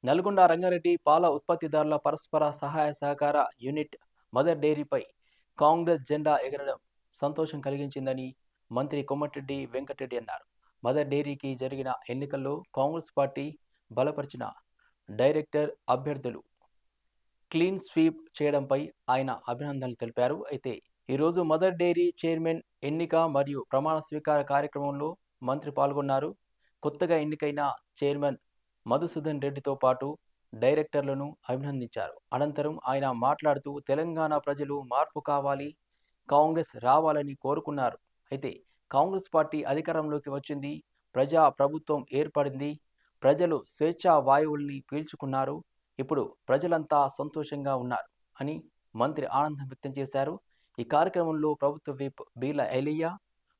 నల్గొండ రంగారెడ్డి పాల ఉత్పత్తిదారుల పరస్పర సహాయ సహకార యూనిట్ మదర్ డైరీపై కాంగ్రెస్ జెండా ఎగరడం సంతోషం కలిగించిందని మంత్రి కోమటిరెడ్డి వెంకటరెడ్డి అన్నారు. మదర్ డైరీకి జరిగిన ఎన్నికల్లో కాంగ్రెస్ పార్టీ బలపరిచిన డైరెక్టర్ అభ్యర్థులు క్లీన్ స్వీప్ చేయడంపై ఆయన అభినందనలు తెలిపారు. అయితే ఈరోజు మదర్ డైరీ చైర్మన్ ఎన్నిక మరియు ప్రమాణ స్వీకార కార్యక్రమంలో మంత్రి పాల్గొన్నారు. కొత్తగా ఎన్నికైన చైర్మన్ మధుసూదన్ రెడ్డితో పాటు డైరెక్టర్లను అభినందించారు. అనంతరం ఆయన మాట్లాడుతూ తెలంగాణ ప్రజలు మార్పు కావాలి, కాంగ్రెస్ రావాలని కోరుకున్నారు. అయితే కాంగ్రెస్ పార్టీ అధికారంలోకి వచ్చింది, ప్రజా ప్రభుత్వం ఏర్పడింది, ప్రజలు స్వేచ్ఛా వాయువుల్ని పీల్చుకున్నారు, ఇప్పుడు ప్రజలంతా సంతోషంగా ఉన్నారు అని మంత్రి ఆనందం వ్యక్తం చేశారు. ఈ కార్యక్రమంలో ప్రభుత్వ విప్ బీల ఐలయ్య,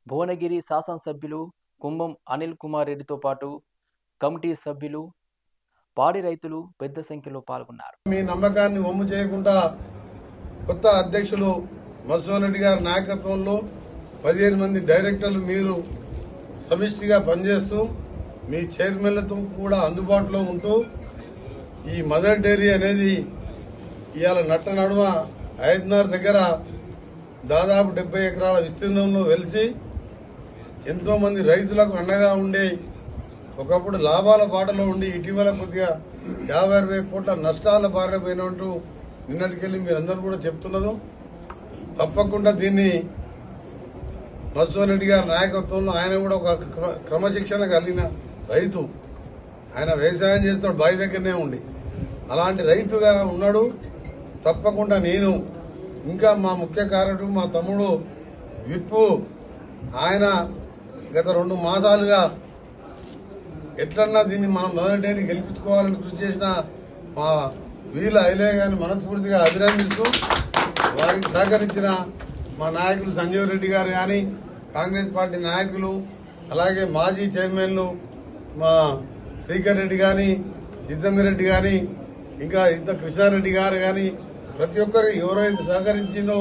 భువనగిరి శాసనసభ్యులు కుంభం అనిల్ కుమార్ రెడ్డితో పాటు కమిటీ సభ్యులు, పాడి రైతులు పెద్ద సంఖ్యలో పాల్గొన్నారు. మీ నమ్మకాన్ని వమ్ము చేయకుండా కొత్త అధ్యక్షులు మధుసూదన్ రెడ్డి గారి నాయకత్వంలో 15 మంది డైరెక్టర్లు మీరు సమిష్టిగా పనిచేస్తూ మీ చైర్మన్లతో కూడా అందుబాటులో ఉంటూ ఈ మదర్ డైరీ అనేది ఇవాళ నట్ట నడుమ 5:30 దగ్గర దాదాపు 70 ఎకరాల విస్తీర్ణంలో వెలిసి ఎంతో మంది రైతులకు అండగా ఉండే, ఒకప్పుడు లాభాల బాటలో ఉండి ఇటీవల కొద్దిగా 50-60 కోట్ల నష్టాల బారిన పోయినట్టు నిన్నటికెళ్ళి మీరందరూ కూడా చెప్తున్నారు. తప్పకుండా దీన్ని మధుసూదన్ రెడ్డి గారి నాయకత్వంలో, ఆయన కూడా ఒక క్రమశిక్షణ కలిగిన రైతు, ఆయన వ్యవసాయం చేస్తాడు బావి దగ్గరనే ఉండి, అలాంటి రైతుగా ఉన్నాడు. తప్పకుండా నేను ఇంకా మా ముఖ్య కార్యదర్శి మా తమ్ముడు విప్పు ఆయన గత 2 మాసాలుగా ఎట్లన్నా దీన్ని మనం మదర్ డైరీ గెలిపించుకోవాలని కృషి చేసిన మా వీళ్ళ ఐలయ్య గారిని మనస్ఫూర్తిగా అభినందిస్తూ, వారికి సహకరించిన మా నాయకులు సంజీవ్ రెడ్డి గారు కానీ, కాంగ్రెస్ పార్టీ నాయకులు, అలాగే మాజీ చైర్మన్లు మా శ్రీకర్ రెడ్డి కానీ, జితేందర్ రెడ్డి కానీ, ఇంకా ఇంత కృష్ణారెడ్డి గారు కానీ, ప్రతి ఒక్కరు ఎవరైతే సహకరించిందో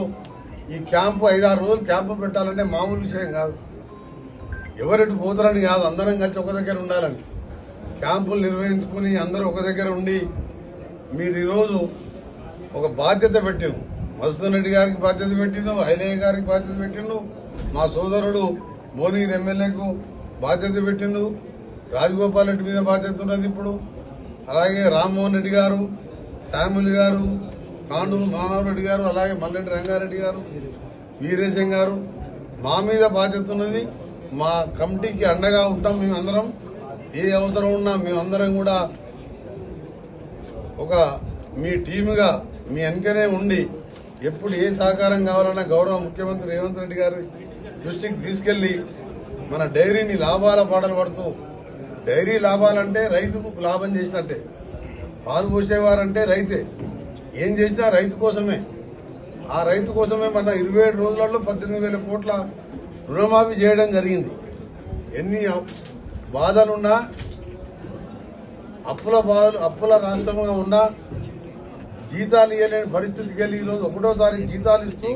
ఈ క్యాంపు 5-6 రోజులు క్యాంపు పెట్టాలంటే మామూలు విషయం కాదు. ఎవరెటు పోతారని కాదు, అందరం కలిసి ఒక దగ్గర ఉండాలని క్యాంపులు నిర్వహించుకుని అందరూ ఒక దగ్గర ఉండి మీరు ఈరోజు ఒక బాధ్యత పెట్టిండు. మధుసూదన్ రెడ్డి గారికి బాధ్యత పెట్టిండు, ఐలయ్య గారికి బాధ్యత పెట్టిండు, మా సోదరుడు భువనగిరి ఎమ్మెల్యేకు బాధ్యత పెట్టిండు, రాజగోపాల్ రెడ్డి మీద బాధ్యత ఉన్నది ఇప్పుడు, అలాగే రామ్మోహన్ రెడ్డి గారు, శామ్యుల్ గారు, కాండూరు మానవరెడ్డి గారు, అలాగే మల్లెడ్డి రంగారెడ్డి గారు, వీరేశం గారు, మా మీద బాధ్యత ఉన్నది. మా కమిటీకి అండగా ఉంటాం. మేమందరం ఏ అవసరం ఉన్నా మేమందరం కూడా ఒక మీ టీముగా మీ వెనుకనే ఉండి ఎప్పుడు ఏ సహకారం కావాలన్నా గౌరవ ముఖ్యమంత్రి రేవంత్ రెడ్డి గారి దృష్టికి తీసుకెళ్లి మన డైరీని లాభాల పాటలు పడుతూ, డైరీ లాభాలంటే రైతుకు లాభం చేసినట్టే, పాలు పోసేవారంటే రైతే, ఏం చేసినా రైతు కోసమే. ఆ రైతు కోసమే మన 27 రోజులలో 18,000 కోట్ల రుణమాఫీ చేయడం జరిగింది. ఎన్ని బాధలున్నా, అప్పుల రాష్ట్రంగా ఉన్నా, జీతాలు ఇవ్వలేని పరిస్థితికి వెళ్ళి ఈరోజు 1వ తారీఖు జీతాలు ఇస్తూ,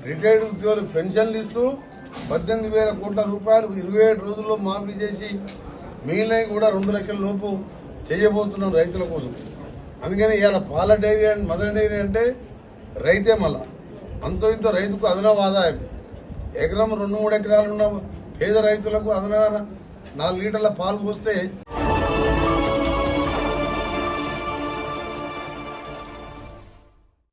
రిటైర్డ్ ఉద్యోగులకు పెన్షన్లు ఇస్తూ 18,000 కోట్ల రూపాయలు 27 రోజుల్లో మాఫీ చేసి మిగిలినవి కూడా 2 లక్షల లోపు చేయబోతున్నాం రైతుల కోసం. అందుకని ఇవాళ పాల డైరీ అండ్ మదర్ డైరీ అంటే రైతే. మళ్ళా అంతో ఇంతో రైతుకు అదనపు ఆదాయం. ఎకరం 2-3 ఎకరాలు ఉన్న పేద రైతులకు అదనంగా 4 లీటర్ల పాలు పోస్తే